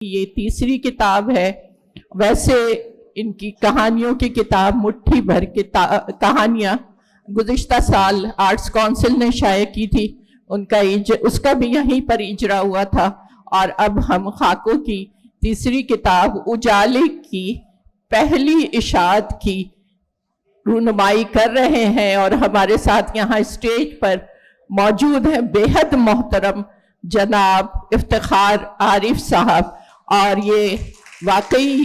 یہ تیسری کتاب ہے. ویسے ان کی کہانیوں کی کتاب مٹھی بھر کہانیاں گزشتہ سال آرٹس کونسل نے شائع کی تھی. اس کا بھی یہیں پر اجرا ہوا تھا. اور اب ہم خاکوں کی تیسری کتاب اجالے کی پہلی اشاعت کی رونمائی کر رہے ہیں. اور ہمارے ساتھ یہاں اسٹیج پر موجود ہیں بے حد محترم جناب افتخار عارف صاحب. اور یہ واقعی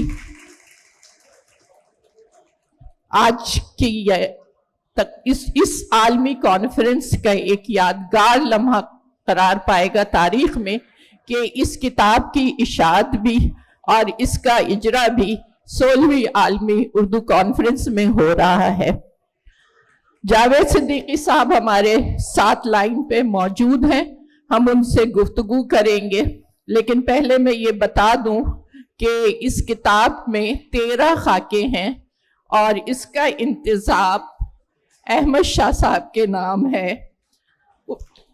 آج کی اس عالمی کانفرنس کا ایک یادگار لمحہ قرار پائے گا تاریخ میں کہ اس کتاب کی اشاعت بھی اور اس کا اجرا بھی 16ویں عالمی اردو کانفرنس میں ہو رہا ہے. جاوید صدیقی صاحب ہمارے ساتھ لائن پہ موجود ہیں. ہم ان سے گفتگو کریں گے. لیکن پہلے میں یہ بتا دوں کہ اس کتاب میں 13 خاکے ہیں اور اس کا انتساب احمد شاہ صاحب کے نام ہے.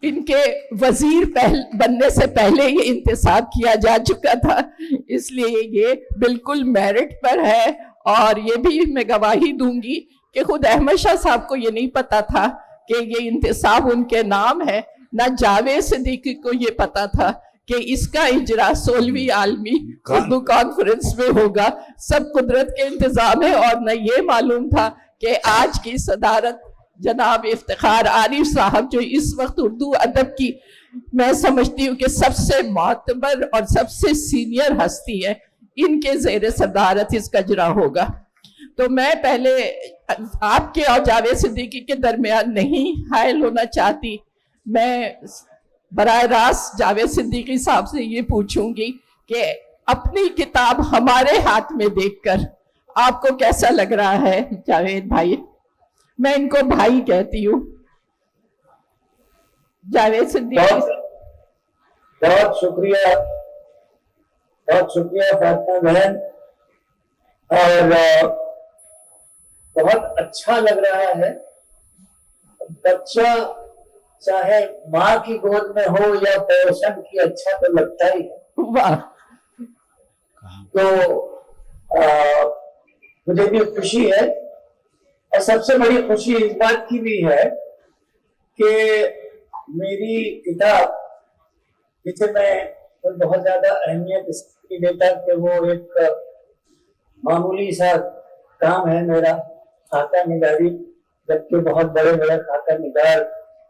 ان کے وزیر بننے سے پہلے یہ انتساب کیا جا چکا تھا، اس لیے یہ بالکل میرٹ پر ہے. اور یہ بھی میں گواہی دوں گی کہ خود احمد شاہ صاحب کو یہ نہیں پتا تھا کہ یہ انتساب ان کے نام ہے، نہ جاوید صدیقی کو یہ پتا تھا کہ اس کا اجرا 16ویں عالمی اردو کانفرنس میں ہوگا. سب قدرت کے انتظام ہے. اور نہ یہ معلوم تھا کہ آج کی صدارت جناب افتخار عارف صاحب، جو اس وقت اردو ادب کی میں سمجھتی ہوں کہ سب سے معتبر اور سب سے سینئر ہستی ہے، ان کے زیر صدارت اس کا اجرا ہوگا. تو میں پہلے آپ کے اور جاوید صدیقی کے درمیان نہیں حائل ہونا چاہتی. میں براہ راست جاوید صدیقی صاحب سے یہ پوچھوں گی کہ اپنی کتاب ہمارے ہاتھ میں دیکھ کر آپ کو کیسا لگ رہا ہے؟ جاوید بھائی، میں ان کو بھائی کہتی ہوں. جاوید صدیقی. بہت شکریہ فاطمہ بہن. اور بہت اچھا لگ رہا ہے. بچہ چاہے ماں کی گود میں ہو یا پوشن کی، اچھا تو لگتا ہی ہے. واہ. تو مجھے بھی خوشی ہے. اور سب سے بڑی خوشی اس بات کی بھی ہے کہ میری کتاب، جسے میں بہت زیادہ اہمیت اس کی دیتا کہ وہ ایک معمولی سا کام ہے میرا، خاکہ نگاری، جبکہ بہت بڑے بڑے خاکہ نگار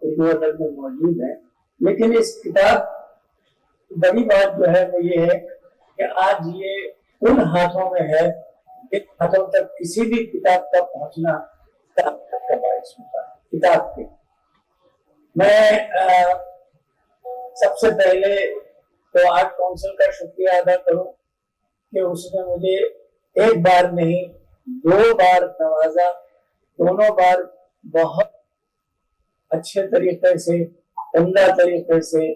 اردو ادب میں موجود ہیں. لیکن اس کتاب کی بڑی بات جو ہے وہ یہ ہے کہ آج یہ ان ہاتھوں میں ہے جن ہاتھوں تک کسی بھی کتاب کا پہنچنا کا باعث ہوتا ہے. کتاب کے میں سب سے پہلے تو آرٹ کونسل کا شکریہ ادا کروں کہ اس نے مجھے ایک بار نہیں 2 بار نوازا. دونوں بار بہت اچھے طریقے سے، عمدہ طریقے سے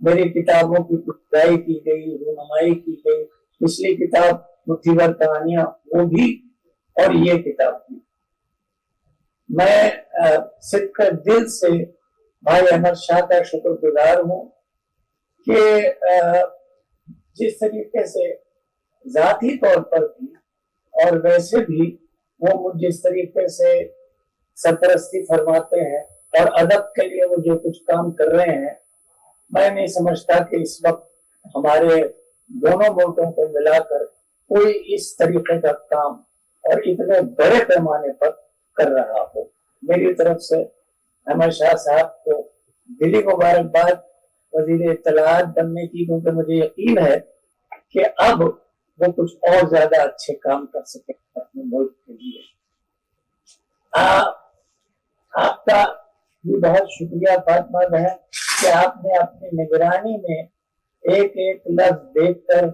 میری کتابوں کی پڑھائی کی گئی، رونمائی کی گئی. پچھلی کتاب مٹھی بھر کہانیاں، وہ بھی، اور یہ کتاب بھی. میں صرف دل سے بھائی احمد شاہ کا شکر گزار ہوں کہ جس طریقے سے ذاتی طور پر بھی اور ویسے بھی وہ جس طریقے سے سرپرستی فرماتے ہیں اور ادب کے لیے وہ جو کچھ کام کر رہے ہیں، میں نہیں سمجھتا کہ اس وقت ہمارے دونوں ملکوں کو ملا کر کوئی اس طریقے کا کام اور اتنے بڑے پیمانے پر کر رہا ہو. میری طرف سے احمد شاہ صاحب کو دلی مبارکباد وزیر اطلاعات بننے کی، کیونکہ مجھے یقین ہے کہ اب وہ کچھ اور زیادہ اچھے کام کر سکیں اپنے ملک کے لیے. آپ کا بھی بہت شکریہ فاطمہ بہن کہ آپ نے اپنی نگرانی میں ایک ایک لفظ دیکھ کر،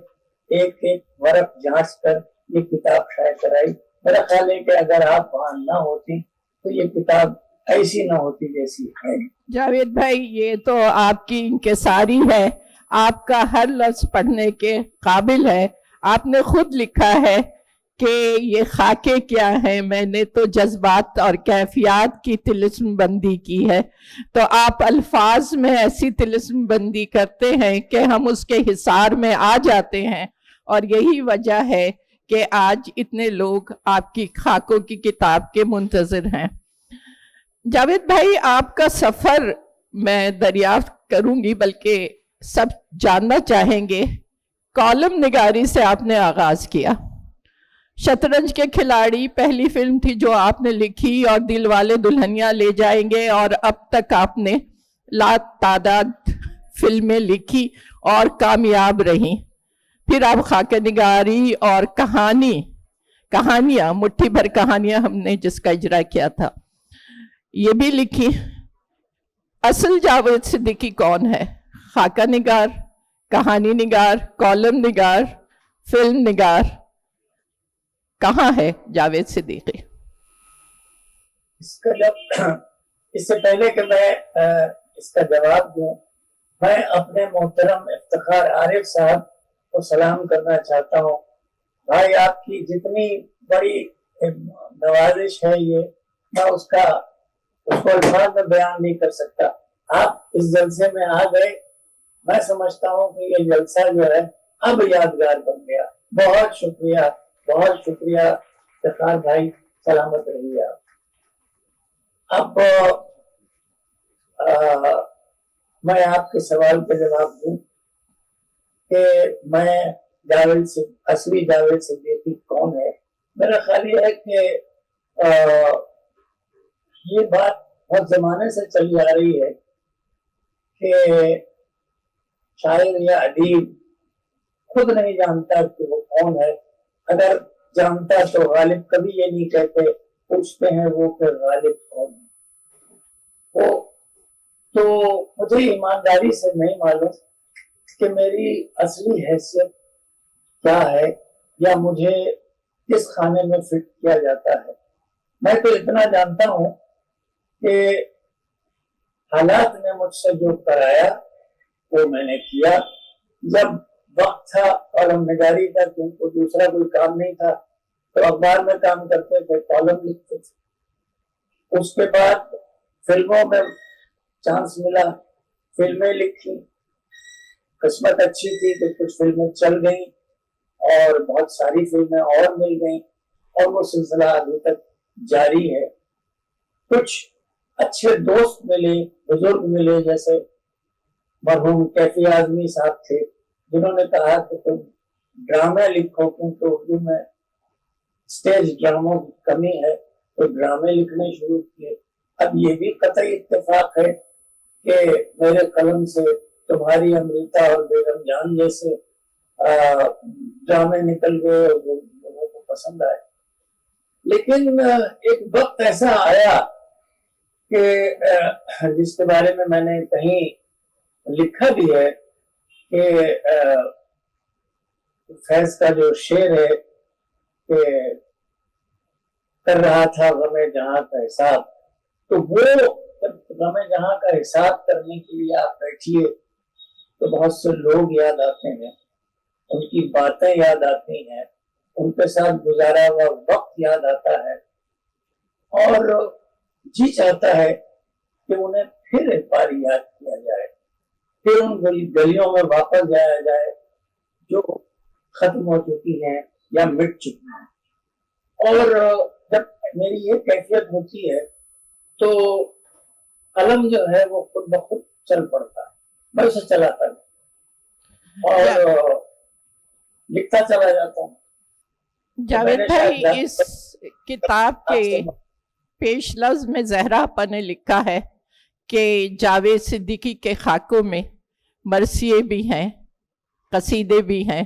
ایک ایک ورق جانچ کر یہ کتاب شائع کرائی. میرا خیال ہے کہ اگر آپ وہاں نہ ہوتی تو یہ کتاب ایسی نہ ہوتی جیسی ہے. جاوید بھائی، یہ تو آپ کی انکساری ہے. آپ کا ہر لفظ پڑھنے کے قابل ہے. آپ نے خود لکھا ہے کہ یہ خاکے کیا ہیں، میں نے تو جذبات اور کیفیات کی طلسم بندی کی ہے. تو آپ الفاظ میں ایسی طلسم بندی کرتے ہیں کہ ہم اس کے حصار میں آ جاتے ہیں. اور یہی وجہ ہے کہ آج اتنے لوگ آپ کی خاکوں کی کتاب کے منتظر ہیں۔ جاوید بھائی، آپ کا سفر میں دریافت کروں گی، بلکہ سب جاننا چاہیں گے، کالم نگاری سے آپ نے آغاز کیا۔ شطرنج کے کھلاڑی پہلی فلم تھی جو آپ نے لکھی، اور دل والے دلہنیا لے جائیں گے، اور اب تک آپ نے لا تعداد فلمیں لکھی اور کامیاب رہیں۔ پھر آپ خاکہ نگاری اور کہانیاں مٹھی بھر کہانیاں ہم نے جس کا اجرا کیا تھا یہ بھی لکھی۔ اصل جاوید صدیقی کون ہے؟ خاکہ نگار، کہانی نگار، کالم نگار، فلم نگار، کہاں ہے جاوید صدیقی؟ اس سے پہلے کہ میں اس کا جواب دوں، میں اپنے محترم افتخار عارف صاحب کو سلام کرنا چاہتا ہوں۔ بھائی، آپ کی جتنی بڑی نوازش ہے یہ، میں اس کو الفاظ میں بیان نہیں کر سکتا۔ آپ اس جلسے میں آ گئے، میں سمجھتا ہوں کہ یہ جلسہ جو ہے اب یادگار بن گیا۔ بہت شکریہ، بہت شکریہ افتخار بھائی، سلامت رہیے آپ۔ اب میں آپ کے سوال کا جواب دوں کہ میں اصلی جاوید صدیقی کون ہے۔ میرا خیال یہ ہے کہ یہ بات بہت زمانے سے چلی آ رہی ہے کہ شاعر یا ادیب خود نہیں جانتا کہ وہ کون ہے۔ اگر جانتا تو غالب کبھی یہ نہیں کہتے، پوچھتے ہیں وہ کہ غالب کون ہے۔ تو مجھے ایمانداری سے نہیں معلوم کہ میری اصلی حیثیت کیا ہے یا مجھے کس خانے میں فٹ کیا جاتا ہے۔ میں تو اتنا جانتا ہوں کہ حالات نے مجھ سے جو کرایا وہ میں نے کیا۔ جب وقت تھا کالم نگاری کا، کیونکہ دوسرا کوئی کام نہیں تھا، تو اخبار میں کام کرتے تھے، کالم لکھتے تھے۔ اس کے بعد فلموں میں چانس ملا، فلمیں لکھی، قسمت اچھی تھی کہ کچھ فلمیں چل گئیں اور بہت ساری فلمیں اور مل گئیں، اور وہ سلسلہ ابھی تک جاری ہے۔ کچھ اچھے دوست ملے، بزرگ ملے، جیسے مرحوم کیفی اعظمی صاحب تھے، جنہوں نے کہا کہ تم ڈرامے لکھو، کیونکہ اردو میں سٹیج ڈراموں کی کمی ہے، تو ڈرامے لکھنے شروع کیے۔ اب یہ بھی قطعی اتفاق ہے کہ میرے قلم سے تمہاری امرتا اور بیگم جان جیسے ڈرامے نکل گئے اور وہ لوگوں کو پسند آئے۔ لیکن ایک وقت ایسا آیا کہ جس کے بارے میں نے کہیں لکھا بھی ہے کہ فیض کا جو شعر ہے کہ کر رہا تھا غم جہاں کا حساب، تو وہ جب غم جہاں کا حساب کرنے کے لیے آپ بیٹھیے تو بہت سے لوگ یاد آتے ہیں، ان کی باتیں یاد آتی ہیں، ان کے ساتھ گزارا ہوا وقت یاد آتا ہے، اور جی چاہتا ہے کہ انہیں پھر ایک بار یاد کیا جائے، پھر ان گلیوں میں واپس جایا جائے جو ختم ہو چکی ہیں یا مٹ چکی ہیں۔ اور جب میری یہ کیفیت ہوتی ہے تو قلم جو ہے وہ خود بخود چل پڑتا ہے، میں اسے چلاتا ہوں اور لکھتا چلا جاتا ہوں۔ جاوید بھائی، اس کتاب کے پیش لفظ میں زہرا آپا نے لکھا ہے کہ جاوید صدیقی کے خاکوں میں مرثیے بھی ہیں، قصیدے بھی ہیں،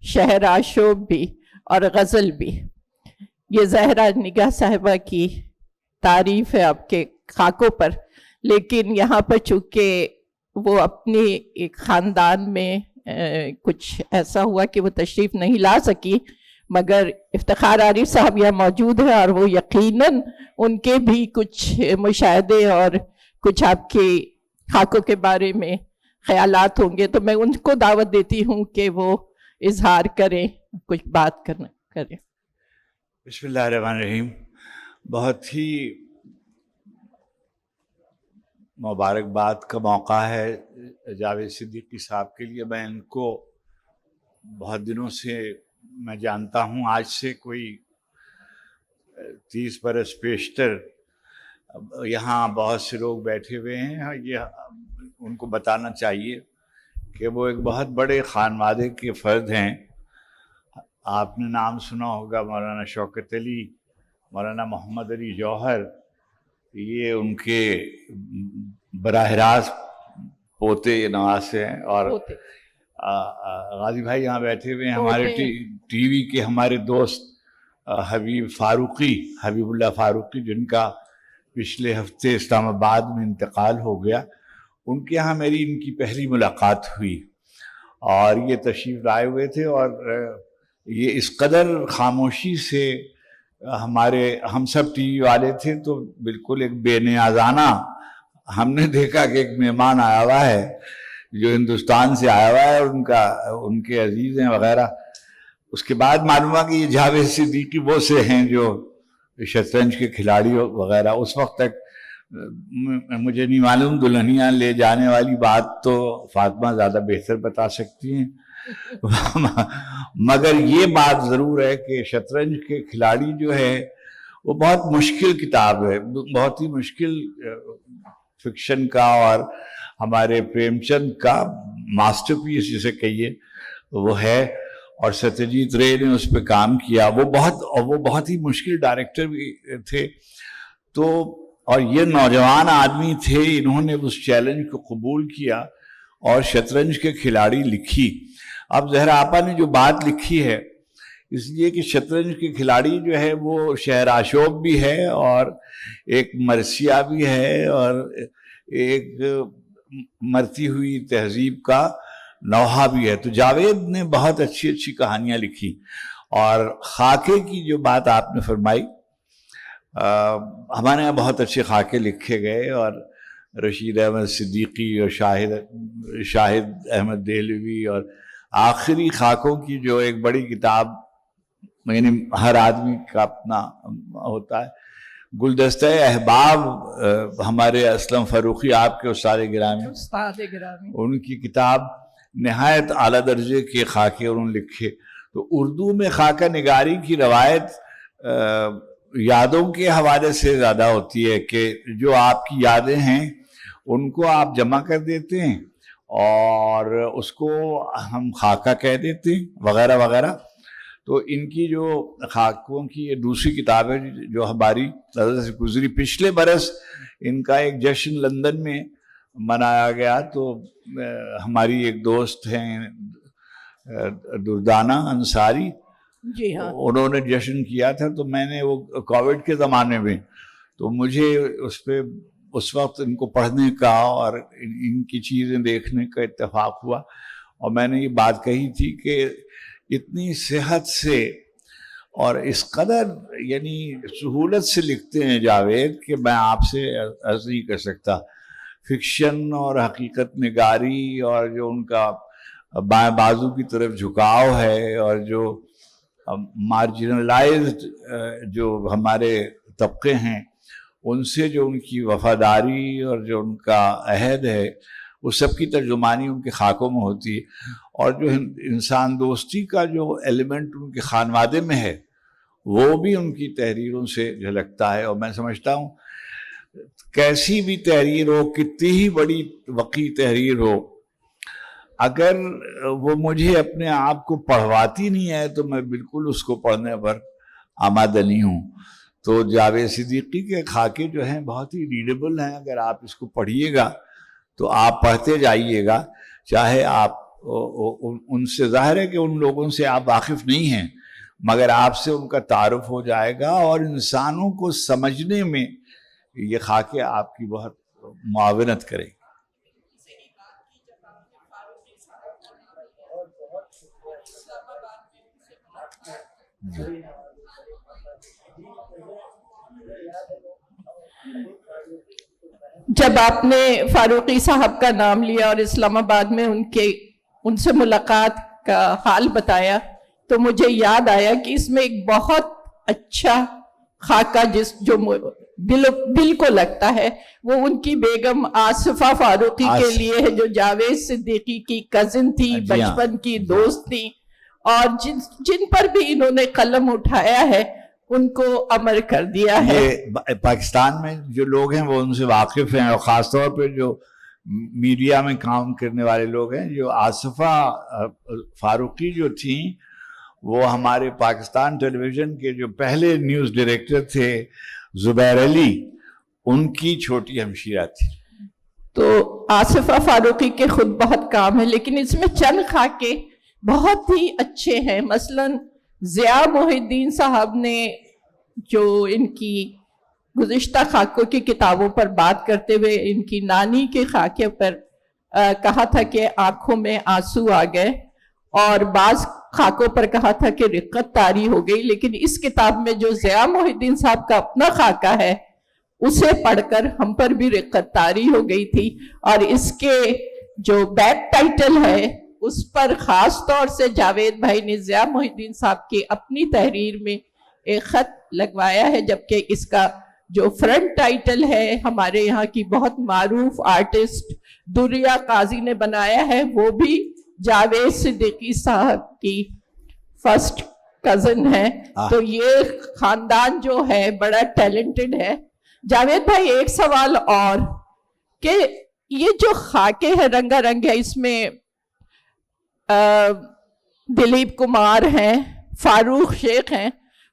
شعر آشوب بھی اور غزل بھی۔ یہ زہرا نگاہ صاحبہ کی تعریف ہے آپ کے خاکوں پر، لیکن یہاں پر چونکہ وہ اپنی ایک خاندان میں کچھ ایسا ہوا کہ وہ تشریف نہیں لا سکی، مگر افتخار عارف صاحب یہاں موجود ہیں اور وہ یقیناً ان کے بھی کچھ مشاہدے اور کچھ آپ کے خاکوں کے بارے میں خیالات ہوں گے، تو میں ان کو دعوت دیتی ہوں کہ وہ اظہار کریں، کچھ بات کریں۔ بسم اللہ الرحمن الرحیم۔ بہت ہی مبارکباد کا موقع ہے جاوید صدیقی صاحب کے لیے۔ میں ان کو بہت دنوں سے میں جانتا ہوں، آج سے کوئی 30 برس پیشتر یہاں بہت سے لوگ بیٹھے ہوئے ہیں. یہ ان کو بتانا چاہیے کہ وہ ایک بہت بڑے خانوادے کے فرد ہیں. آپ نے نام سنا ہوگا مولانا شوکت علی، مولانا محمد علی جوہر. یہ ان کے براہ راست پوتے نواسے ہیں. اور غازی بھائی یہاں بیٹھے ہوئے ہیں، ہمارے ٹی وی کے ہمارے دوست حبیب اللہ فاروقی، جن کا پچھلے ہفتے اسلام آباد میں انتقال ہو گیا. ان کے یہاں میری ان کی پہلی ملاقات ہوئی اور یہ تشریف لائے ہوئے تھے. اور یہ اس قدر خاموشی سے ہم سب ٹی وی والے تھے تو بالکل ایک بے نیازانہ ہم نے دیکھا کہ ایک مہمان آیا ہوا ہے جو ہندوستان سے آیا ہوا ہے اور ان کے عزیز ہیں وغیرہ. اس کے بعد معلوم ہوا کہ یہ جاوید صدیقی وہ سے ہیں جو شطرنج کے کھلاڑی وغیرہ. اس وقت تک مجھے نہیں معلوم، دلہنیاں لے جانے والی بات تو فاطمہ زیادہ بہتر بتا سکتی ہیں. مگر یہ بات ضرور ہے کہ شطرنج کے کھلاڑی جو ہے وہ بہت مشکل کتاب ہے، بہت ہی مشکل فکشن کا، اور ہمارے پریم چند کا ماسٹر پیس جسے کہیے وہ ہے. اور ستیجیت رے نے اس پہ کام کیا. وہ بہت ہی مشکل ڈائریکٹر بھی تھے. تو اور یہ نوجوان آدمی تھے، انہوں نے اس چیلنج کو قبول کیا اور شطرنج کے کھلاڑی لکھی. اب زہرا آپا نے جو بات لکھی ہے، اس لیے کہ شطرنج کے کھلاڑی جو ہے وہ شہرآشوب بھی ہے اور ایک مرثیہ بھی ہے اور ایک مرتی ہوئی تہذیب کا نوحہ بھی ہے. تو جاوید نے بہت اچھی کہانیاں لکھی. اور خاکے کی جو بات آپ نے فرمائی، ہمارے یہاں بہت اچھے خاکے لکھے گئے، اور رشید احمد صدیقی اور شاہد احمد دہلوی، اور آخری خاکوں کی جو ایک بڑی کتاب، یعنی ہر آدمی کا اپنا ہوتا ہے، گلدستہ احباب، ہمارے اسلم فاروقی آپ کے استاد گرامی، ان کی کتاب نہایت اعلیٰ درجے کے خاکے انہوں نے لکھے. تو اردو میں خاکہ نگاری کی روایت یادوں کے حوالے سے زیادہ ہوتی ہے کہ جو آپ کی یادیں ہیں ان کو آپ جمع کر دیتے ہیں اور اس کو ہم خاکہ کہہ دیتے ہیں وغیرہ وغیرہ. تو ان کی جو خاکوں کی یہ دوسری کتاب ہے جو ہماری نظر سے گزری. پچھلے برس ان کا ایک جشن لندن میں منایا گیا. تو ہماری ایک دوست ہیں دردانہ انصاری، جی ہاں، انہوں نے جشن کیا تھا. تو میں نے وہ کووڈ کے زمانے میں، تو مجھے اس پہ اس وقت ان کو پڑھنے کا اور ان کی چیزیں دیکھنے کا اتفاق ہوا. اور میں نے یہ بات کہی تھی کہ اتنی صحت سے اور اس قدر یعنی سہولت سے لکھتے ہیں جاوید کہ میں آپ سے عرض نہیں کر سکتا. فکشن اور حقیقت نگاری اور جو ان کا بائیں بازو کی طرف جھکاؤ ہے اور جو مارجنلائزڈ جو ہمارے طبقے ہیں ان سے جو ان کی وفاداری اور جو ان کا عہد ہے وہ سب کی ترجمانی ان کے خاکوں میں ہوتی ہے. اور جو انسان دوستی کا جو ایلیمنٹ ان کے خانوادے میں ہے وہ بھی ان کی تحریروں سے جھلکتا ہے. اور میں سمجھتا ہوں کیسی بھی تحریر ہو، کتنی ہی بڑی وقی تحریر ہو، اگر وہ مجھے اپنے آپ کو پڑھواتی نہیں ہے تو میں بالکل اس کو پڑھنے پر آمادہ نہیں ہوں. تو جاوید صدیقی کے خاکے جو ہیں بہت ہی ریڈیبل ہیں. اگر آپ اس کو پڑھیے گا تو آپ پڑھتے جائیے گا، چاہے آپ ان سے، ظاہر ہے کہ ان لوگوں سے آپ واقف نہیں ہیں، مگر آپ سے ان کا تعارف ہو جائے گا اور انسانوں کو سمجھنے میں یہ خاکے آپ کی بہت معاونت کریں گے. جب آپ نے فاروقی صاحب کا نام لیا اور اسلام آباد میں ان سے ملاقات کا حال بتایا تو مجھے یاد آیا کہ اس میں ایک بہت اچھا خاکہ جو دل کو لگتا ہے وہ ان کی بیگم آصفہ فاروقی کے لیے ہے، جو جاوید صدیقی کی کزن تھی، بچپن کی دوست تھی. اور جن پر بھی انہوں نے قلم اٹھایا ہے ان کو امر کر دیا ہے. یہ پاکستان میں جو لوگ ہیں وہ ان سے واقف ہیں، اور خاص طور پہ جو میڈیا میں کام کرنے والے لوگ ہیں. جو آصفہ فاروقی جو تھیں وہ ہمارے پاکستان ٹیلی ویژن کے جو پہلے نیوز ڈائریکٹر تھے زبیر علی، ان کی چھوٹی ہمشیرہ تھی. تو آصفہ فاروقی کے خود بہت کام ہے، لیکن اس میں چند خاکے بہت ہی اچھے ہیں. مثلاً ضیاء محی الدین صاحب نے جو ان کی گزشتہ خاکوں کی کتابوں پر بات کرتے ہوئے ان کی نانی کے خاکے پر کہا تھا کہ آنکھوں میں آنسو آ گئے، اور بعض خاکوں پر کہا تھا کہ رقت طاری ہو گئی. لیکن اس کتاب میں جو ضیاء محی الدین صاحب کا اپنا خاکہ ہے اسے پڑھ کر ہم پر بھی رقت طاری ہو گئی تھی. اور اس کے جو بیک ٹائٹل ہے اس پر خاص طور سے جاوید بھائی نے ضیاء محی الدین صاحب کی اپنی تحریر میں ایک خط لگوایا ہے، جبکہ اس کا جو فرنٹ ٹائٹل ہے ہمارے یہاں کی بہت معروف آرٹسٹ دریہ قاضی نے بنایا ہے، وہ بھی جاوید صدیقی صاحب کی فرسٹ کزن ہے. تو یہ خاندان جو ہے بڑا ٹیلنٹڈ ہے. جاوید بھائی ایک سوال اور کہ یہ جو خاکے ہے رنگا رنگ ہے، اس میں دلیپ کمار ہیں، فاروق شیخ ہیں.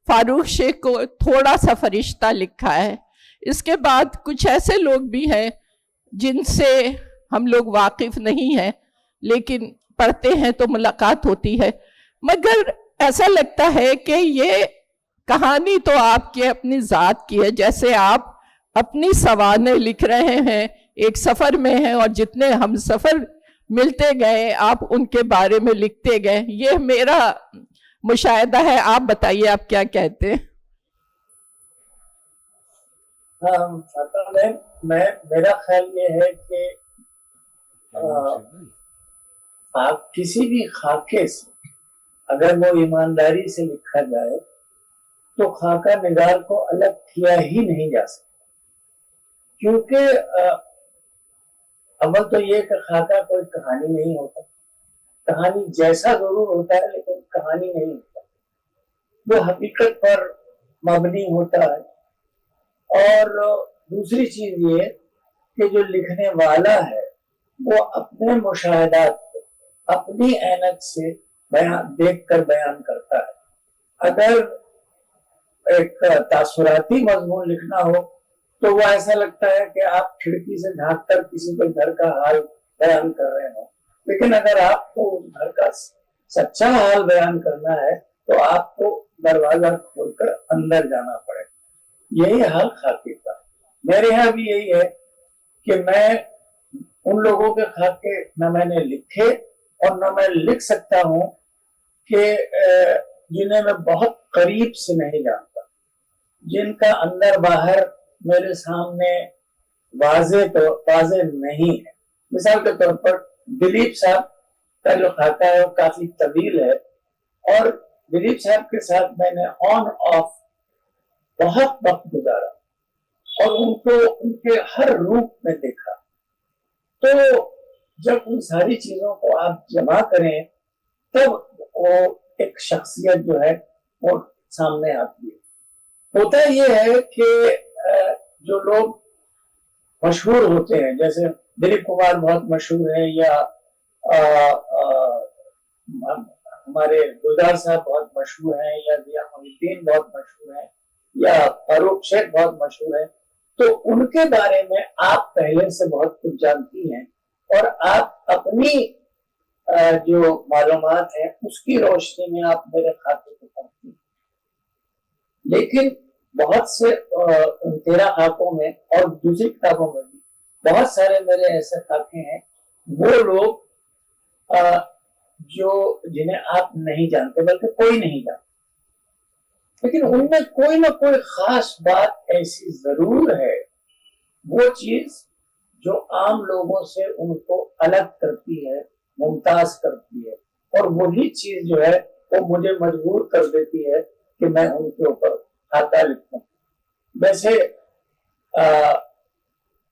فاروق شیخ کو تھوڑا سا فرشتہ لکھا ہے. اس کے بعد کچھ ایسے لوگ بھی ہیں جن سے ہم لوگ واقف نہیں ہیں، لیکن پڑھتے ہیں تو ملاقات ہوتی ہے. مگر ایسا لگتا ہے کہ یہ کہانی تو آپ کی اپنی ذات کی ہے، جیسے آپ اپنی سوانح لکھ رہے ہیں، ایک سفر میں ہیں اور جتنے ہم سفر ملتے گئے آپ ان کے بارے میں لکھتے گئے. یہ میرا مشاہدہ ہے. آپ بتائیے آپ کیا کہتے ہیں؟ میرا خیال یہ ہے کہ آپ کسی بھی خاکے سے اگر وہ ایمانداری سے لکھا جائے تو خاکہ نگار کو الگ کیا ہی نہیں جا سکتا. کیونکہ اول تو یہ کہ خاکہ کوئی کہانی نہیں ہوتا، کہانی جیسا ضرور ہوتا ہے لیکن کہانی نہیں ہوتا، وہ حقیقت پر مبنی ہوتا ہے. اور دوسری چیز یہ کہ جو لکھنے والا ہے وہ اپنے مشاہدات کو اپنی اینک سے دیکھ کر بیان کرتا ہے. اگر ایک تاثراتی مضمون لکھنا ہو تو وہ ایسا لگتا ہے کہ آپ کھڑکی سے جھانک کر کسی کو گھر کا حال بیان کر رہے ہوں. لیکن اگر آپ کو اس گھر کا سچا حال بیان کرنا ہے تو آپ کو دروازہ کھول کر اندر جانا پڑے. یہی حال خاکے کا. میرے یہاں بھی یہی ہے کہ میں ان لوگوں کے خاکے نہ میں نے لکھے اور نہ میں لکھ سکتا ہوں کہ جنہیں میں بہت قریب سے نہیں جانتا، جن کا اندر باہر میرے سامنے واضح نہیں ہے. مثال کے طور پر دلیپ صاحب کا جو خاکہ ہے وہ کافی طویل ہے، اور دلیپ صاحب کے ساتھ میں نے آن آف بہت وقت گزارا اور ان کو ان کے ہر روپ میں دیکھا. تو جب ان ساری چیزوں کو آپ جمع کریں تب وہ ایک شخصیت جو ہے وہ سامنے آتی ہے. ہوتا یہ ہے کہ جو لوگ مشہور ہوتے ہیں، جیسے دلیپ کمار بہت مشہور ہیں، یا ہمارے گلزار صاحب بہت مشہور ہیں، یا ضیاء محی الدین بہت مشہور ہیں، یا فاروق شیخ بہت مشہور ہیں، تو ان کے بارے میں آپ پہلے سے بہت کچھ جانتی ہیں اور آپ اپنی جو معلومات ہیں اس کی روشنی میں آپ میرے خاکے کو پڑھتی ہیں. لیکن بہت سے 13 خاکوں میں اور دوسری کتابوں میں بھی بہت سارے میرے ایسے خاکے ہیں، وہ لوگ جو جنہیں آپ نہیں جانتے، بلکہ کوئی نہیں جانتا، لیکن ان میں کوئی نہ کوئی خاص بات ایسی ضرور ہے، وہ چیز جو عام لوگوں سے ان کو الگ کرتی ہے، ممتاز کرتی ہے، اور وہی چیز جو ہے وہ مجھے مجبور کر دیتی ہے کہ میں ان کے اوپر خاکہ لکھوں. ویسے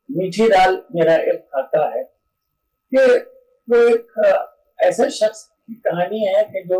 میٹھی دال میرا ایک خاکہ ہے کہ وہ ایک ایسے شخص کی کہانی ہے کہ جو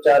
4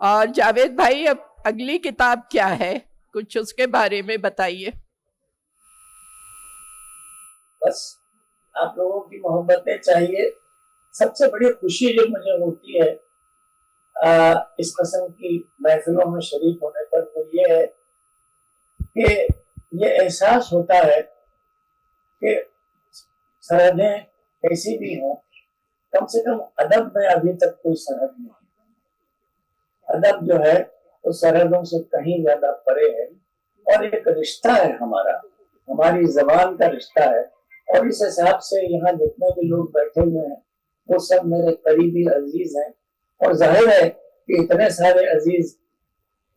اور جاوید بھائی اب اگلی کتاب کیا ہے، کچھ اس کے بارے میں بتائیے۔ بس آپ لوگوں کی محبتیں چاہیے۔ سب سے بڑی خوشی جو مجھے ہوتی ہے اس قسم کی محفلوں میں شریک ہونے پر وہ یہ ہے کہ یہ احساس ہوتا ہے کہ سرحدیں کیسی بھی ہوں، کم سے کم ادب میں ابھی تک کوئی سرحد نہیں ہے۔ ادب جو ہے وہ سرحدوں سے کہیں زیادہ پرے ہے، اور ایک رشتہ ہے ہمارا، ہماری زبان کا رشتہ ہے، اور اس حساب سے یہاں جتنے بھی لوگ بیٹھے ہوئے ہیں وہ سب میرے قریبی عزیز ہیں، اور ظاہر ہے کہ اتنے سارے عزیز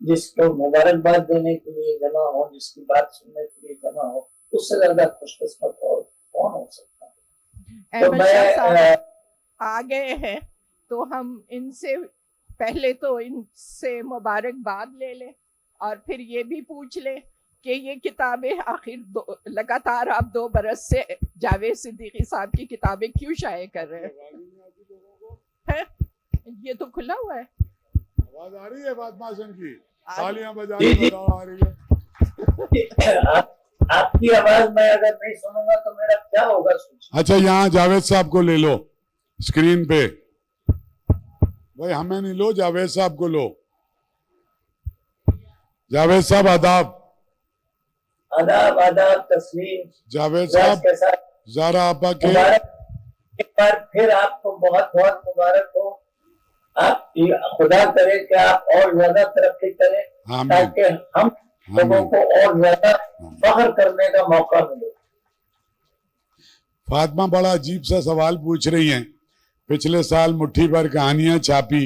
جس کو مبارکباد دینے کے لیے جمع ہو، جس کی بات سننے کے لیے جمع ہو، اس سے زیادہ خوش قسمت اور کون ہو سکتا ہے۔ تو احمد شاہ صاحب میں آ گئے ہیں تو ہم ان سے پہلے تو ان سے مبارکباد لے لیں، اور پھر یہ بھی پوچھ لیں کہ یہ کتابیں آخر لگاتار آپ 2 برس سے جاوید صدیقی صاحب کی کتابیں کیوں شائع کر رہے ہیں؟ یہ تو کھلا ہوا ہے۔ آواز آ رہی ہے فاطمہ حسن کی؟ آ رہی- تالیاں بجائیں بتاؤ آ رہی ہے؟ آپ کی آواز میں اگر نہیں سنوں گا تو میرا کیا ہوگا سوچیں۔ اچھا یہاں جاوید صاحب کو لے لو اسکرین پہ، بھائی ہمیں نہیں لو، جاوید صاحب کو لو۔ جاوید صاحب آداب۔ آداب آداب تسلیم۔ جاوید صاحب کے ساتھ زارا آپا کے مبارک، ایک بار پھر آپ کو بہت بہت مبارک ہو۔ آپ خدا کرے کہ آپ اور زیادہ ترقی کریں آمین تاکہ ہم لوگوں کو اور زیادہ فخر کرنے کا موقع ملے۔ فاطمہ بڑا عجیب سا سوال پوچھ رہی ہیں۔ پچھلے سال مٹھی بھر کہانیاں چھاپی،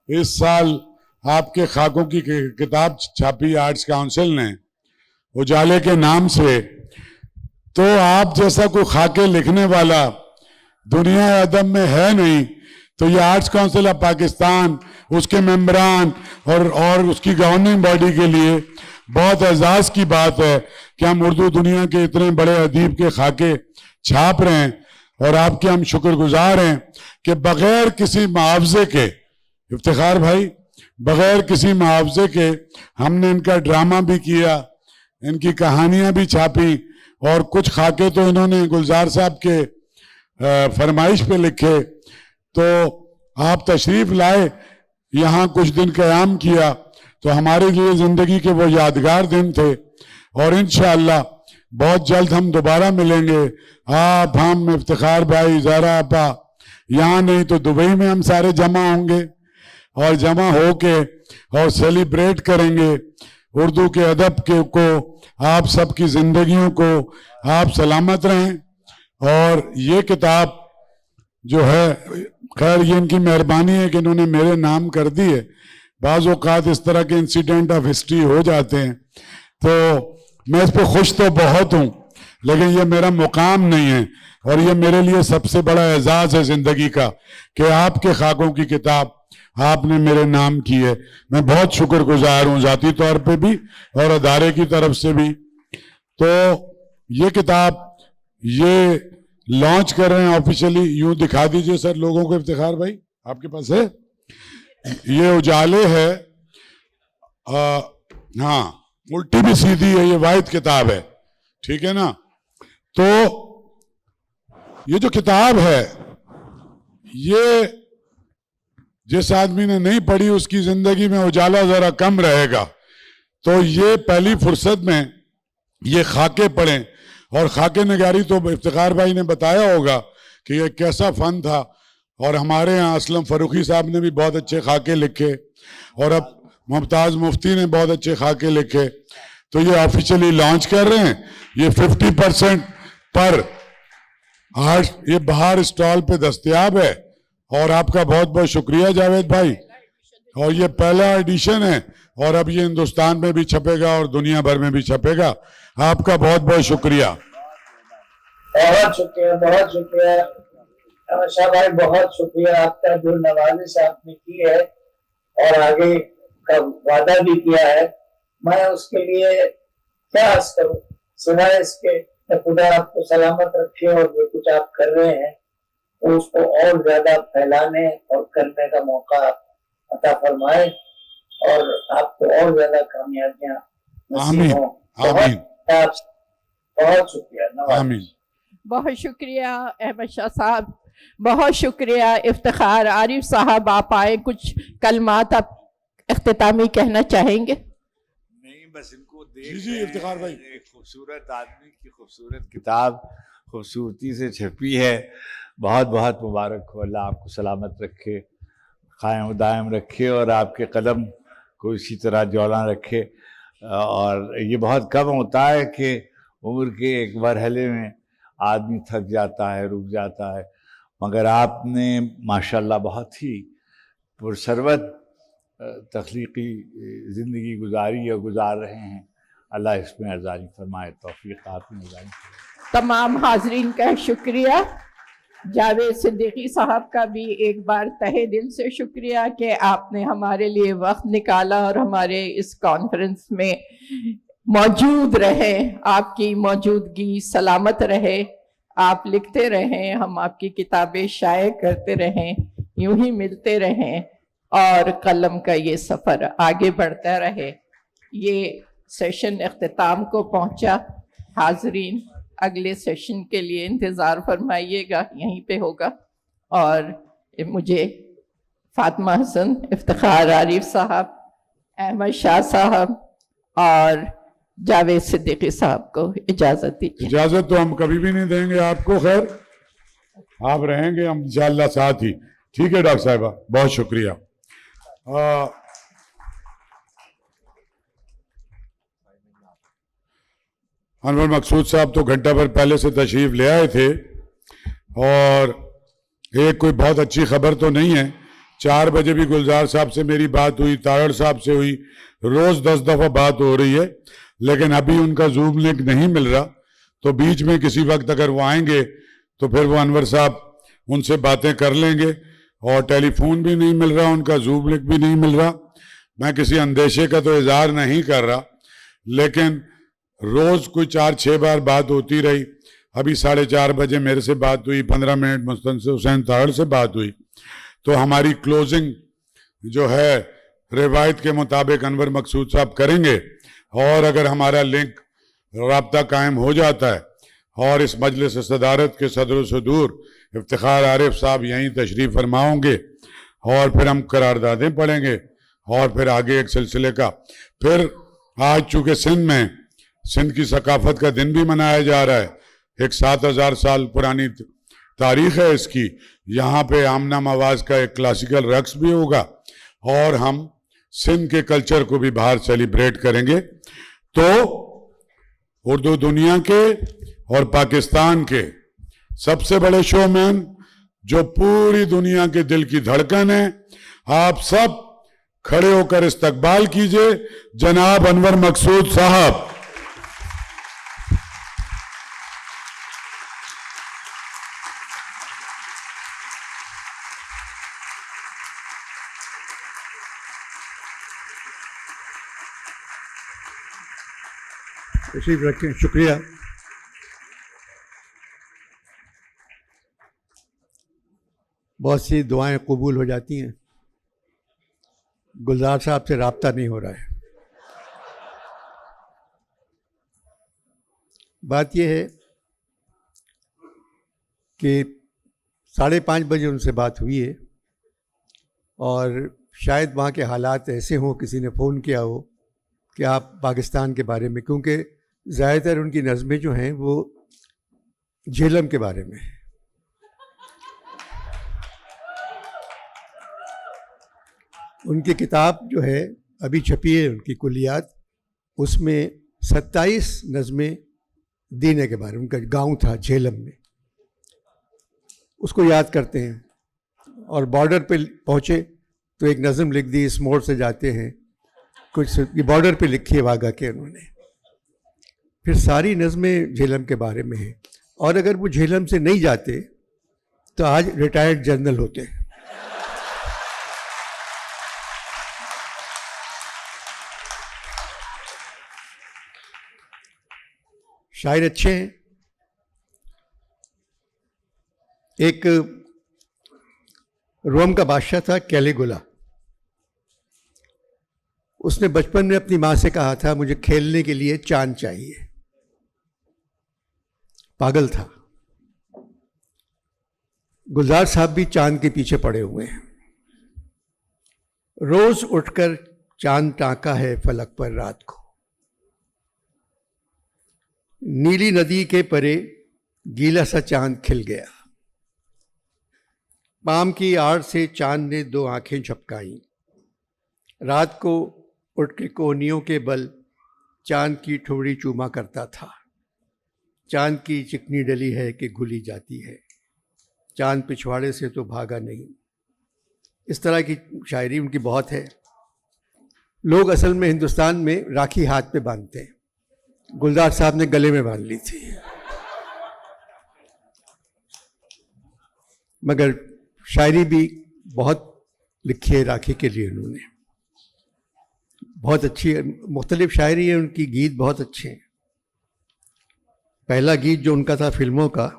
اس سال آپ کے خاکوں کی کتاب چھاپی آرٹس کاؤنسل نے اجالے کے نام سے، تو آپ جیسا کوئی خاکے لکھنے والا دنیا ادب میں ہے نہیں، تو یہ آرٹس کاؤنسل آف پاکستان، اس کے ممبران اور اس کی گورننگ باڈی کے لیے بہت اعزاز کی بات ہے کہ ہم اردو دنیا کے اتنے بڑے ادیب کے خاکے چھاپ رہے ہیں، اور آپ کے ہم شکر گزار ہیں کہ بغیر کسی معاوضے کے، افتخار بھائی، بغیر کسی معاوضے کے ہم نے ان کا ڈرامہ بھی کیا، ان کی کہانیاں بھی چھاپی، اور کچھ خاکے تو انہوں نے گلزار صاحب کے فرمائش پہ لکھے۔ تو آپ تشریف لائے، یہاں کچھ دن قیام کیا، تو ہمارے لیے زندگی کے وہ یادگار دن تھے، اور انشاءاللہ بہت جلد ہم دوبارہ ملیں گے، آپ، ہم، افتخار بھائی، زہرا آپا، یہاں نہیں تو دبئی میں ہم سارے جمع ہوں گے، اور جمع ہو کے اور سیلیبریٹ کریں گے اردو کے ادب کو، آپ سب کی زندگیوں کو آپ سلامت رہیں۔ اور یہ کتاب جو ہے، خیر یہ ان کی مہربانی ہے کہ انہوں نے میرے نام کر دی ہے، بعض اوقات اس طرح کے انسیڈنٹ آف ہسٹری ہو جاتے ہیں، تو میں اس پہ خوش تو بہت ہوں، لیکن یہ میرا مقام نہیں ہے، اور یہ میرے لیے سب سے بڑا اعزاز ہے زندگی کا کہ آپ کے خاکوں کی کتاب آپ نے میرے نام کی ہے۔ میں بہت شکر گزار ہوں ذاتی طور پہ بھی اور ادارے کی طرف سے بھی۔ تو یہ کتاب یہ لانچ کر رہے ہیں آفیشلی، یوں دکھا دیجئے سر لوگوں کو، افتخار بھائی آپ کے پاس ہے، یہ اجالے ہے، ہاں الٹی بھی سیدھی ہے، یہ واحد کتاب ہے، ٹھیک ہے نا۔ تو یہ جو کتاب ہے، یہ جس آدمی نے نہیں پڑھی اس کی زندگی میں اجالا ذرا کم رہے گا، تو یہ پہلی فرصت میں یہ خاکے پڑھیں، اور خاکے نگاری تو افتخار بھائی نے بتایا ہوگا کہ یہ کیسا فن تھا، اور ہمارے ہاں اسلم فروخی صاحب نے بھی بہت اچھے خاکے لکھے، اور اب ممتاز مفتی نے بہت اچھے خاکے لکھے، تو یہ آفیشلی لانچ کر رہے ہیں، یہ 50% پر آج یہ باہر اسٹال پہ دستیاب ہے، اور آپ کا بہت بہت شکریہ جاوید بھائی، اور یہ پہلا ایڈیشن ہے، اور اب یہ ہندوستان میں بھی چھپے گا اور دنیا بھر میں بھی چھپے گا۔ آپ کا بہت بہت شکریہ۔ بہت شکریہ، بہت شکریہ احمد شاہ بھائی، بہت شکریہ آپ کا جو نوازش آپ نے کی ہے اور آگے کا وعدہ بھی کیا ہے، میں اس کے لیے کیا عرض کروں سوائے اس کے کہ خدا آپ کو سلامت رکھے، اور جو کچھ آپ کر رہے ہیں تو اس کو اور زیادہ پھیلانے اور کرنے کا موقع عطا فرمائے۔ اور آپ کو اور زیادہ کامیابیاں نصیب آمین ہوں. آمین بہت شکریہ. نواز. آمین. بہت شکریہ احمد شاہ صاحب، بہت شکریہ افتخار. عارف صاحب آپ آئے، کچھ کلمات آپ اختتامی کہنا چاہیں گے؟ نہیں، بس ان کو جی دیکھ جی رہے ہیں، افتخار بھائی. ایک خوبصورت آدمی کی خوبصورت کتاب خوبصورتی سے چھپی ہے. بہت بہت مبارک ہو. اللہ آپ کو سلامت رکھے، قائم و دائم رکھے، اور آپ کے قدم کو اسی طرح جولاں رکھے. اور یہ بہت کم ہوتا ہے کہ عمر کے ایک مرحلے میں آدمی تھک جاتا ہے، رک جاتا ہے، مگر آپ نے ماشاءاللہ بہت ہی پرثروت تخلیقی زندگی گزاری اور گزار رہے ہیں. اللہ اس میں ارزانی فرمائے، توفیق آپ میں ارزانی فرمائے. تمام حاضرین کا شکریہ. جاوید صدیقی صاحب کا بھی ایک بار تہہ دل سے شکریہ کہ آپ نے ہمارے لیے وقت نکالا اور ہمارے اس کانفرنس میں موجود رہے. آپ کی موجودگی سلامت رہے، آپ لکھتے رہیں، ہم آپ کی کتابیں شائع کرتے رہیں، یوں ہی ملتے رہیں اور قلم کا یہ سفر آگے بڑھتا رہے. یہ سیشن اختتام کو پہنچا. حاضرین اگلے سیشن کے لیے انتظار فرمائیے گا، یہیں پہ ہوگا. اور مجھے فاطمہ حسن، افتخار عارف صاحب، احمد شاہ صاحب اور جاوید صدیقی صاحب کو اجازت دیجیے. اجازت تو ہم کبھی بھی نہیں دیں گے آپ کو. خیر آپ رہیں گے ہم انشاءاللہ ساتھ ہی. ٹھیک ہے ڈاکٹر صاحبہ، بہت شکریہ. انور مقصود صاحب تو گھنٹہ بھر پہلے سے تشریف لے آئے تھے، اور ایک کوئی بہت اچھی خبر تو نہیں ہے. 4 بجے بھی گلزار صاحب سے میری بات ہوئی، تارڑ صاحب سے ہوئی، روز 10 دفعہ بات ہو رہی ہے، لیکن ابھی ان کا زوم لنک نہیں مل رہا. تو بیچ میں کسی وقت اگر وہ آئیں گے تو پھر وہ انور صاحب ان سے باتیں کر لیں گے. اور ٹیلی فون بھی نہیں مل رہا ان کا، زوم لنک بھی نہیں مل رہا. میں کسی اندیشے کا تو اظہار نہیں کر رہا، لیکن روز کوئی 4-6 بار بات ہوتی رہی. ابھی 4:30 بجے میرے سے بات ہوئی، 15 منٹ مستنصر حسین تارڑ سے بات ہوئی. تو ہماری کلوزنگ جو ہے روایت کے مطابق انور مقصود صاحب کریں گے. اور اگر ہمارا لنک رابطہ قائم ہو جاتا ہے اور اس مجلس صدارت کے صدر و صدور افتخار عارف صاحب یہیں تشریف فرماؤں گے، اور پھر ہم قراردادیں پڑھیں گے، اور پھر آگے ایک سلسلے کا. پھر آج چونکہ سندھ کی ثقافت کا دن بھی منایا جا رہا ہے، ایک 7000 سال پرانی تاریخ ہے اس کی. یہاں پہ آمنہ مواز کا ایک کلاسیکل رقص بھی ہوگا، اور ہم سندھ کے کلچر کو بھی باہر سیلیبریٹ کریں گے. تو اردو دنیا کے اور پاکستان کے سب سے بڑے شو مین جو پوری دنیا کے دل کی دھڑکن ہے، آپ سب کھڑے ہو کر استقبال کیجئے جناب انور مقصود صاحب. تشریف رکھیں. شکریہ. بہت سی دعائیں قبول ہو جاتی ہیں. گلزار صاحب سے رابطہ نہیں ہو رہا ہے. بات یہ ہے کہ 5:30 بجے ان سے بات ہوئی ہے، اور شاید وہاں کے حالات ایسے ہوں، کسی نے فون کیا ہو کہ آپ پاکستان کے بارے میں، کیونکہ زیادہ تر ان کی نظمیں جو ہیں وہ جہلم کے بارے میں. ان کی کتاب جو ہے ابھی چھپی ہے، ان کی کلیات، اس میں 27 نظمیں دینے کے بارے میں. ان کا گاؤں تھا جہلم میں، اس کو یاد کرتے ہیں. اور بارڈر پہ پہنچے تو ایک نظم لکھ دی، اس موڑ سے جاتے ہیں، کچھ یہ بارڈر پہ لکھی ہے واگا کے انہوں نے. پھر ساری نظمیں جہلم کے بارے میں ہیں، اور اگر وہ جہلم سے نہیں جاتے تو آج ریٹائرڈ جنرل ہوتے. شاعر اچھے ہیں. ایک روم کا بادشاہ تھا کیلیگولا. اس نے بچپن میں اپنی ماں سے کہا تھا مجھے کھیلنے کے لیے چاند چاہیے. پاگل تھا. گلزار صاحب بھی چاند کے پیچھے پڑے ہوئے ہیں. روز اٹھ کر چاند ٹانکا ہے فلک پر رات کو. نیلی ندی کے پرے گیلا سا چاند کھل گیا. پام کی آڑ سے چاند نے 2 آنکھیں جھپکائیں. رات کو اٹھ کے کونیوں کے بل چاند کی ٹھوڑی چوما کرتا تھا. چاند کی چکنی ڈلی ہے کہ گھلی جاتی ہے. چاند پچھواڑے سے تو بھاگا نہیں. اس طرح کی شاعری ان کی بہت ہے. لوگ اصل میں ہندوستان میں راکھی ہاتھ پہ باندھتے ہیں. گلزار صاحب نے گلے میں باندھ لی تھی. مگر شاعری بھی بہت لکھی ہے راکھی کے لیے. انہوں نے بہت اچھی مختلف شاعری ہے ان کی. گیت بہت اچھے ہیں. پہلا گیت جو ان کا تھا فلموں کا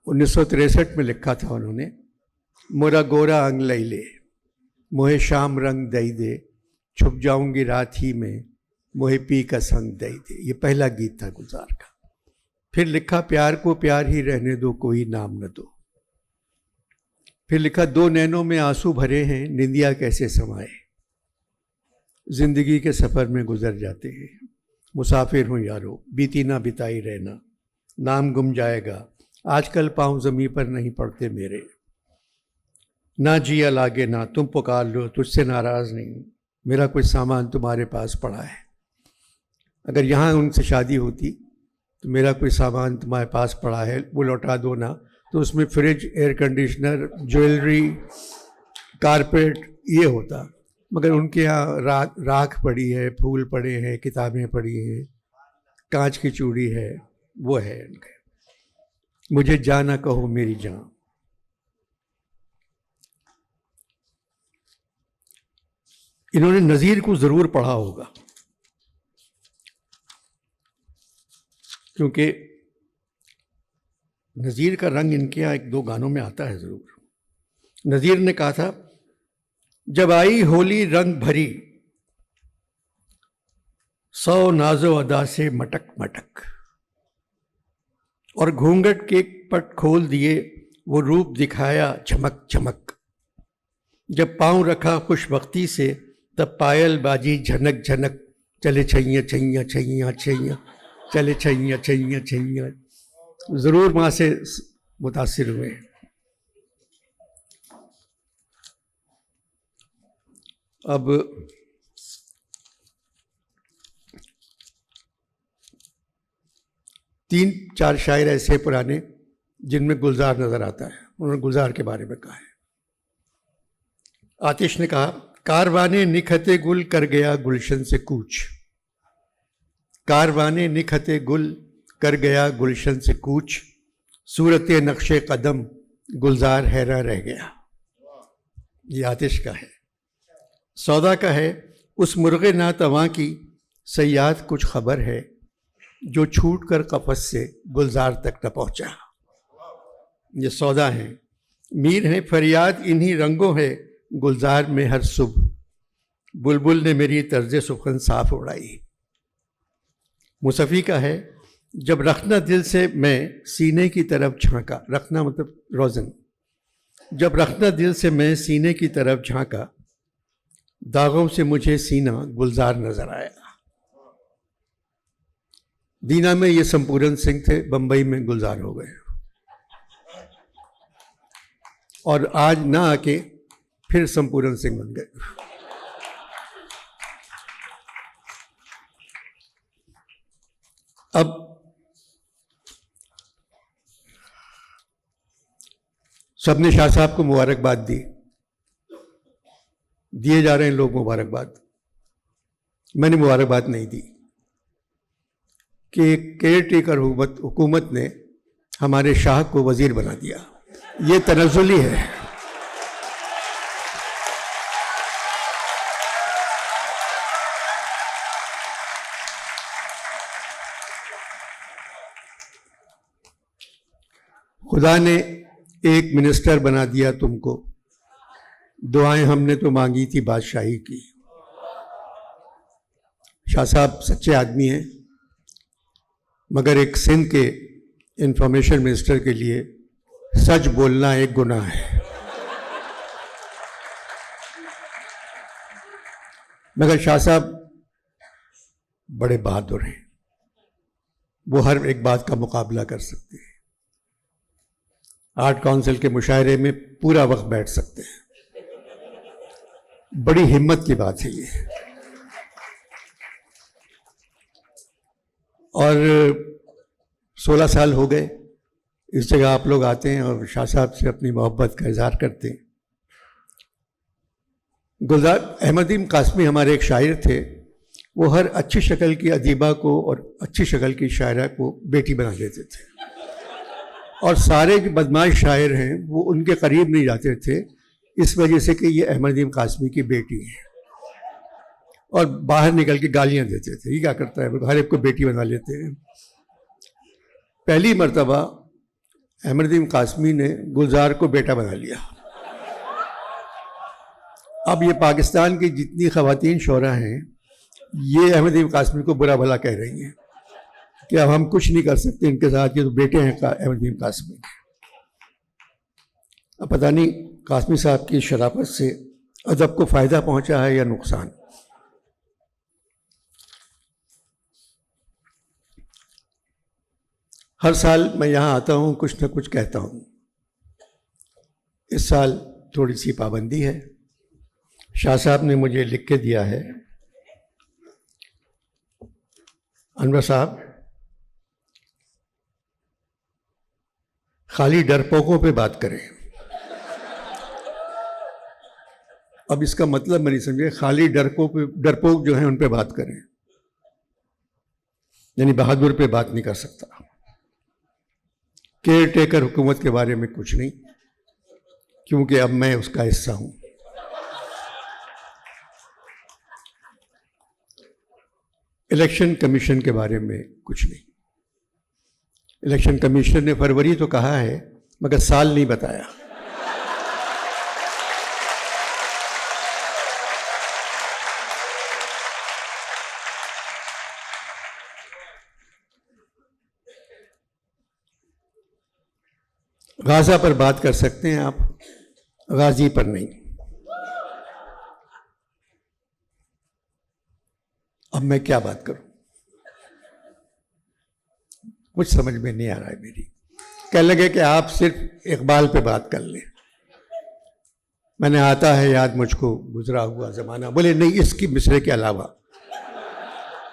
1963 میں لکھا تھا انہوں نے. مورا گورا انگ لئی لے موہے شام رنگ دئی دے چھپ جاؤں گی رات ہی میں موہے پی کا سنگ دئی دے. یہ پہلا گیت تھا گلزار کا. پھر لکھا پیار کو پیار ہی رہنے دو کوئی نام نہ دو. پھر لکھا 2 نینوں میں آنسو بھرے ہیں نندیا کیسے سمائے. زندگی کے سفر میں گزر جاتے ہیں مسافر ہوں یارو بیتی نہ بتائی رہنا نام گم جائے گا آج کل پاؤں زمین پر نہیں پڑتے میرے. نہ جیا لاگے نہ تم پکار لو تجھ سے ناراض نہیں ہوں میرا کوئی سامان تمہارے پاس پڑا ہے. اگر یہاں ان سے شادی ہوتی تو میرا کوئی سامان تمہارے پاس پڑا ہے وہ لوٹا دو نا. تو اس میں fridge air conditioner jewellery carpet یہ ہوتا. مگر ان کے یہاں راکھ پڑی ہے پھول پڑے ہیں کتابیں پڑی ہیں کانچ کی چوڑی ہے وہ ہے ان کے. مجھے جاں نہ کہو میری جاں. انہوں نے نظیر کو ضرور پڑھا ہوگا کیونکہ نظیر کا رنگ ان کے یہاں 1-2 گانوں میں آتا ہے ضرور. نظیر نے کہا تھا جب آئی ہولی رنگ بھری 100 ناز و ادا سے مٹک مٹک اور گھونگھٹ کے پٹ کھول دیے وہ روپ دکھایا چمک چمک. جب پاؤں رکھا خوش بختی سے تب پائل باجی جھنک جھنک چلے چھیاں چھیاں چھیاں چھیاں چلے چھیاں چھیاں چھیاں. ضرور ماں سے متاثر ہوئے. اب تین چار شاعر ایسے پرانے جن میں گلزار نظر آتا ہے. انہوں نے گلزار کے بارے میں کہا ہے. آتش نے کہا کاروانے نکھتے گل کر گیا گلشن سے کوچ. کاروانے نکھتے گل کر گیا گلشن سے کوچ صورت نقش قدم گلزار حیران رہ گیا. یہ آتش کا ہے. سودا کا ہے اس مرغ ناتواں کی صیاد کچھ خبر ہے جو چھوٹ کر قفس سے گلزار تک نہ پہنچا. یہ سودا ہیں. میر ہیں فریاد انہی رنگوں ہے گلزار میں ہر صبح بلبل نے میری طرز سخن صاف اڑائی. مصفی کا ہے جب رخنہ دل سے میں سینے کی طرف جھانکا. رخنہ مطلب روزن. جب رخنہ دل سے میں سینے کی طرف جھانکا داغوں سے مجھے سینہ گلزار نظر آیا. دینا میں یہ سمپورن سنگھ تھے. بمبئی میں گلزار ہو گئے اور آج نہ آ کے پھر سمپورن سنگھ بن گئے. اب سب نے شاہ صاحب کو مبارکباد دی. دیے جا رہے ہیں لوگ مبارکباد. میں نے مبارکباد نہیں دی کہ کیئر ٹیکر حکومت نے ہمارے شاہ کو وزیر بنا دیا. یہ تنزلی ہے. خدا نے ایک منسٹر بنا دیا تم کو. دعائیں ہم نے تو مانگی تھی بادشاہی کی. شاہ صاحب سچے آدمی ہیں، مگر ایک سندھ کے انفارمیشن منسٹر کے لیے سچ بولنا ایک گناہ ہے. مگر شاہ صاحب بڑے بہادر ہیں، وہ ہر ایک بات کا مقابلہ کر سکتے ہیں. آرٹ کونسل کے مشاعرے میں پورا وقت بیٹھ سکتے ہیں. بڑی ہمت کی بات ہے یہ. اور 16 سال ہو گئے اس جگہ آپ لوگ آتے ہیں اور شاہ صاحب سے اپنی محبت کا اظہار کرتے ہیں. گلزار احمدیم قاسمی ہمارے ایک شاعر تھے، وہ ہر اچھی شکل کی ادیبہ کو اور اچھی شکل کی شاعرہ کو بیٹی بنا دیتے تھے، اور سارے جو بدماش شاعر ہیں وہ ان کے قریب نہیں جاتے تھے اس وجہ سے کہ یہ احمدیم قاسمی کی بیٹی ہے، اور باہر نکل کے گالیاں دیتے تھے، یہ کیا کرتا ہے، ہر ایک کو بیٹی بنا لیتے ہیں. پہلی مرتبہ احمدیم قاسمی نے گلزار کو بیٹا بنا لیا. اب یہ پاکستان کی جتنی خواتین شعراء ہیں یہ احمدیم قاسمی کو برا بھلا کہہ رہی ہیں کہ اب ہم کچھ نہیں کر سکتے ان کے ساتھ، یہ تو بیٹے ہیں احمدیم قاسمی. اب پتہ نہیں قاسمی صاحب کی شرافت سے ادب کو فائدہ پہنچا ہے یا نقصان. ہر سال میں یہاں آتا ہوں، کچھ نہ کچھ کہتا ہوں. اس سال تھوڑی سی پابندی ہے. شاہ صاحب نے مجھے لکھ کے دیا ہے، انور صاحب خالی ڈرپوکوں پہ بات کریں. اب اس کا مطلب میں نہیں سمجھے، خالی ڈرپوک جو ہیں ان پہ بات کریں، یعنی بہادر پہ بات نہیں کر سکتا. کیئر ٹیکر حکومت کے بارے میں کچھ نہیں، کیونکہ اب میں اس کا حصہ ہوں. الیکشن کمیشن کے بارے میں کچھ نہیں. الیکشن کمیشن نے فروری تو کہا ہے مگر سال نہیں بتایا. غازہ پر بات کر سکتے ہیں آپ، غازی پر نہیں. اب میں کیا بات کروں، کچھ سمجھ میں نہیں آ رہا ہے میری. کہنے لگے کہ آپ صرف اقبال پہ بات کر لیں. میں نے آتا ہے یاد مجھ کو گزرا ہوا زمانہ. بولے نہیں، اس کی مصرے کے علاوہ،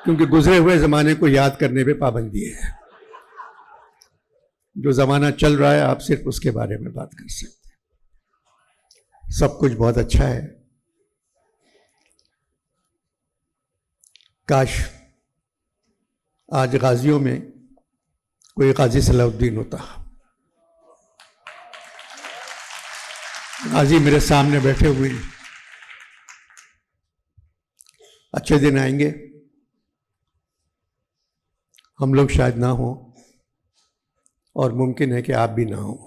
کیونکہ گزرے ہوئے زمانے کو یاد کرنے پہ پابندی ہے. جو زمانہ چل رہا ہے آپ صرف اس کے بارے میں بات کر سکتے ہیں. سب کچھ بہت اچھا ہے. کاش آج غازیوں میں کوئی قاضی صلاح الدین ہوتا. غازی میرے سامنے بیٹھے ہوئے ہیں. اچھے دن آئیں گے، ہم لوگ شاید نہ ہوں، اور ممکن ہے کہ آپ بھی نہ ہوں.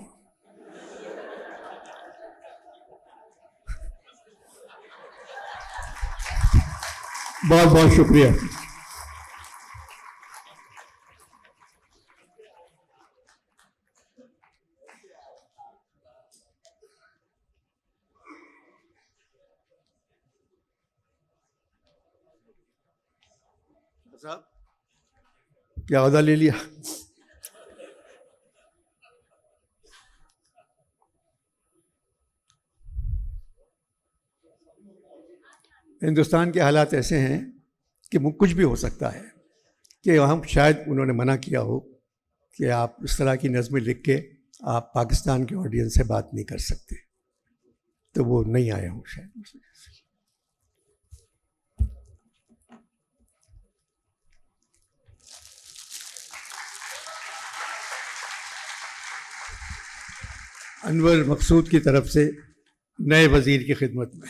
بہت بہت شکریہ. صاحب کیا عہدہ لے لیا؟ ہندوستان کے حالات ایسے ہیں کہ کچھ بھی ہو سکتا ہے کہ ہم شاید انہوں نے منع کیا ہو کہ آپ اس طرح کی نظمیں لکھ کے آپ پاکستان کے آڈینس سے بات نہیں کر سکتے، تو وہ نہیں آئے ہوں شاید. انور مقصود کی طرف سے نئے وزیر کی خدمت میں.